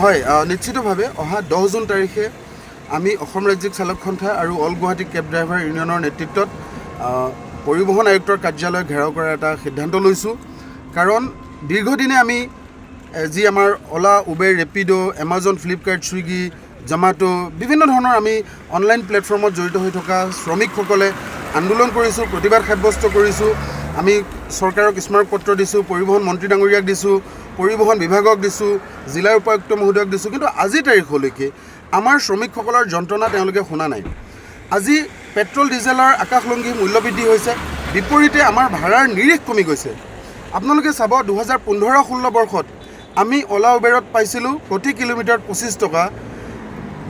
হয়, নিশ্চিতভাৱে অহা 10 জুন তাৰিখে আমি অসম ৰাজ্যিক চালক সন্থা আৰু অল গুৱাহাটী কেব ড্ৰাইভাৰ ইউনিয়নৰ নেতৃত্বত পৰিবহণ আয়ুক্তৰ কাৰ্যালয় ঘেৰাও কৰাৰ এটা সিদ্ধান্ত লৈছোঁ। কাৰণ দীৰ্ঘদিনে আমি যি আমাৰ Ola, Uber, Rapido', Amazon, Flipkart, Swiggy, Zomato বিভিন্ন ধৰণৰ আমি অনলাইন প্লেটফৰ্মত জড়িত হৈ থকা শ্ৰমিকসকলে আন্দোলন কৰিছোঁ, প্ৰতিবাদ সাব্যস্ত কৰিছোঁ। আমি চৰকাৰক স্মাৰকপত্ৰ দিছোঁ, পৰিবহণ মন্ত্ৰী ডাঙৰীয়াক দিছোঁ, পৰিবহণ বিভাগক দিছোঁ, জিলাৰ উপায়ুক্ত মহোদয়ক দিছোঁ, কিন্তু আজি তাৰিখলৈকে আমাৰ শ্ৰমিকসকলৰ যন্ত্ৰণা তেওঁলোকে শুনা নাই। আজি পেট্ৰল ডিজেলৰ আকাশলংঘী মূল্যবৃদ্ধি হৈছে, বিপৰীতে আমাৰ ভাড়াৰ নিৰিখ কমি গৈছে। আপোনালোকে চাব 2015-16 বৰ্ষত আমি অলা উবেৰত পাইছিলোঁ প্ৰতি কিলোমিটাৰত 25 টকা।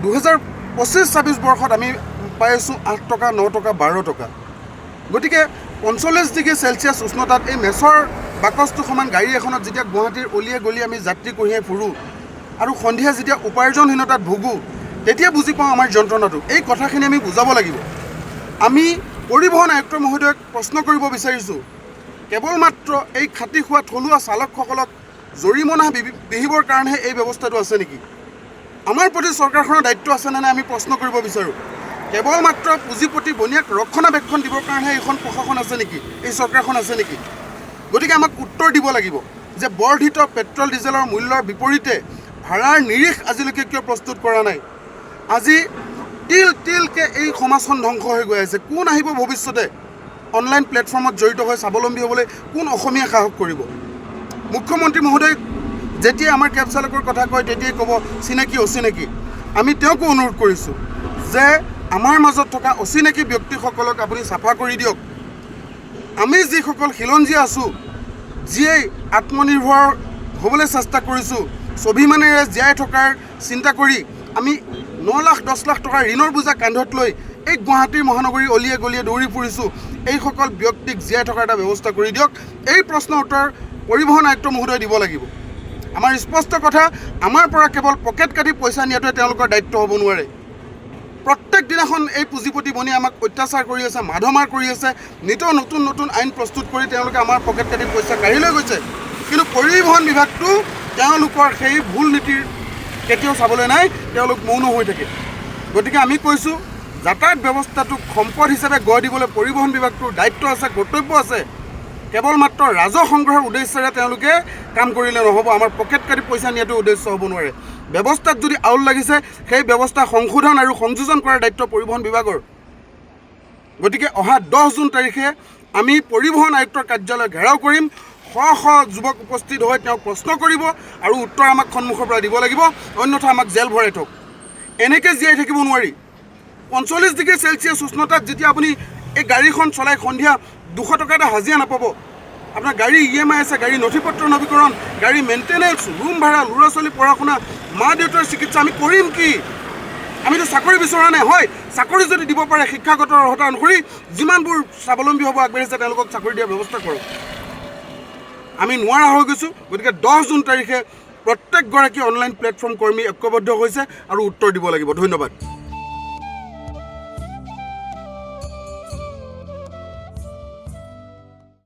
2025-26 বৰ্ষত আমি পাই আছোঁ 8 টকা, 9 টকা, 12 টকা। গতিকে 45 ডিগ্ৰী চেলচিয়াছ উষ্ণতাত এই মেচৰ বাকচটো সমান গাড়ী এখনত যেতিয়া গুৱাহাটীৰ অলিয়ে গলিয়ে আমি যাত্ৰী কঢ়িয়াই ফুৰোঁ আৰু সন্ধিয়া যেতিয়া উপাৰ্জনহীনতাত ভুগোঁ, তেতিয়া বুজি পাওঁ আমাৰ যন্ত্ৰণাটো। এই কথাখিনি আমি বুজাব লাগিব। আমি পৰিবহণ আয়ুক্ত মহোদয়ক প্ৰশ্ন কৰিব বিচাৰিছোঁ, কেৱল মাত্ৰ এই খাটি খোৱা থলুৱা চালকসকলক জৰিমনা বিহিবৰ কাৰণেহে এই ব্যৱস্থাটো আছে নেকি? আমাৰ প্ৰতি চৰকাৰখনৰ দায়িত্ব আছেনে নাই আমি প্ৰশ্ন কৰিব বিচাৰোঁ। কেৱল মাত্ৰ পুঁজিপতি বনিয়াক ৰক্ষণাবেক্ষণ দিবৰ কাৰণেহে এইখন প্ৰশাসন আছে নেকি, এই চৰকাৰখন আছে নেকি? গতিকে আমাক উত্তৰ দিব লাগিব যে বৰ্ধিত পেট্ৰল ডিজেলৰ মূল্যৰ বিপৰীতে ভাড়াৰ নিৰিখ আজিলৈকে কিয় প্ৰস্তুত কৰা নাই? আজি তিল তিলকৈ এই সমাজখন ধ্বংস হৈ গৈ আছে। কোন আহিব ভৱিষ্যতে অনলাইন প্লেটফৰ্মত জড়িত হৈ স্বাৱলম্বী হ'বলৈ? কোন অসমীয়া সাহস কৰিব? মুখ্যমন্ত্ৰী মহোদয় যেতিয়া আমাৰ কেব চালকৰ কথা কয় তেতিয়াই ক'ব চিনাকি অচিনাকি। আমি তেওঁকো অনুৰোধ কৰিছোঁ যে আমাৰ মাজত থকা অচিনাকি ব্যক্তিসকলক আপুনি চাফা কৰি দিয়ক। আমি যিসকল খিলঞ্জীয়া আছোঁ, যিয়েই আত্মনিৰ্ভৰ হ'বলৈ চেষ্টা কৰিছোঁ, স্বাভিমানেৰে জীয়াই থকাৰ চিন্তা কৰি আমি 9 লাখ 10 লাখ টকাৰ ঋণৰ বোজা কান্ধত লৈ এই গুৱাহাটীৰ মহানগৰীৰ অলিয়ে গলিয়ে দৌৰি ফুৰিছোঁ। এইসকল ব্যক্তিক জীয়াই থকাৰ এটা ব্যৱস্থা কৰি দিয়ক। এই প্ৰশ্নৰ উত্তৰ পৰিবহণ আয়ুক্ত মহোদয় দিব লাগিব। আমাৰ স্পষ্ট কথা, আমাৰ পৰা কেৱল পকেট কাটি পইচা নিয়াটোৱে তেওঁলোকৰ দায়িত্ব হ'ব নোৱাৰে। প্ৰত্যেক দিনাখন এই পুঁজিপতি বনি আমাক অত্যাচাৰ কৰি আছে, মাধমাৰ কৰি আছে, নিতৌ নতুন নতুন আইন প্ৰস্তুত কৰি তেওঁলোকে আমাৰ পকেট কাটি পইচা কাঢ়ি লৈ গৈছে। কিন্তু পৰিবহণ বিভাগটো তেওঁলোকৰ সেই ভুল নীতিৰ কেতিয়াও চাবলৈ নাই, তেওঁলোক মৌন হৈ থাকে। গতিকে আমি কৈছোঁ, যাতায়াত ব্যৱস্থাটোক সম্পদ হিচাপে গঢ় দিবলৈ পৰিবহণ বিভাগটোৰ দায়িত্ব আছে, কৰ্তব্য আছে। কেৱল মাত্ৰ ৰাজহ সংগ্ৰহৰ উদ্দেশ্যেৰে তেওঁলোকে কাম কৰিলে নহ'ব। আমাৰ পকেট কাটি পইচা নিয়াটো উদ্দেশ্য হ'ব নোৱাৰে। ব্যৱস্থাত যদি আউল লাগিছে, সেই ব্যৱস্থা সংশোধন আৰু সংযোজন কৰাৰ দায়িত্ব পৰিবহণ বিভাগৰ। গতিকে অহা 10 জুন তাৰিখে আমি পৰিবহণ আয়ুক্তৰ কাৰ্যালয় ঘেৰাও কৰিম। শ শ যুৱক উপস্থিত হৈ তেওঁক প্ৰশ্ন কৰিব আৰু উত্তৰ আমাক সন্মুখৰ পৰা দিব লাগিব, অন্যথা আমাক জেল ভৰাই থওক। এনেকৈ জীয়াই থাকিব নোৱাৰি। 45 ডিগ্ৰী চেলচিয়াছ উষ্ণতাত যেতিয়া আপুনি এই গাড়ীখন চলাই সন্ধিয়া 200 টকা এটা হাজিৰা নাপাব, আপোনাৰ গাড়ী EMI আছে, গাড়ী নথি পত্ৰ নৱীকৰণ, গাড়ী মেইনটেনেন্স, ৰুম ভাড়া, ল'ৰা ছোৱালী পঢ়া শুনা, মা দেউতাৰ চিকিৎসা, আমি কৰিম কি? আমিতো চাকৰি বিচৰা নাই। হয়, চাকৰি যদি দিব পাৰে শিক্ষাগত অৰ্হতা অনুসৰি যিমানবোৰ স্বাৱলম্বী হ'ব আগবাঢ়িছে তেওঁলোকক চাকৰি দিয়াৰ ব্যৱস্থা কৰক। আমি নোৱাৰা হৈ গৈছোঁ। গতিকে 10 জুন তাৰিখে প্ৰত্যেকগৰাকী অনলাইন প্লেটফৰ্ম কৰ্মী ঐক্যবদ্ধ হৈছে আৰু উত্তৰ দিব লাগিব। ধন্যবাদ।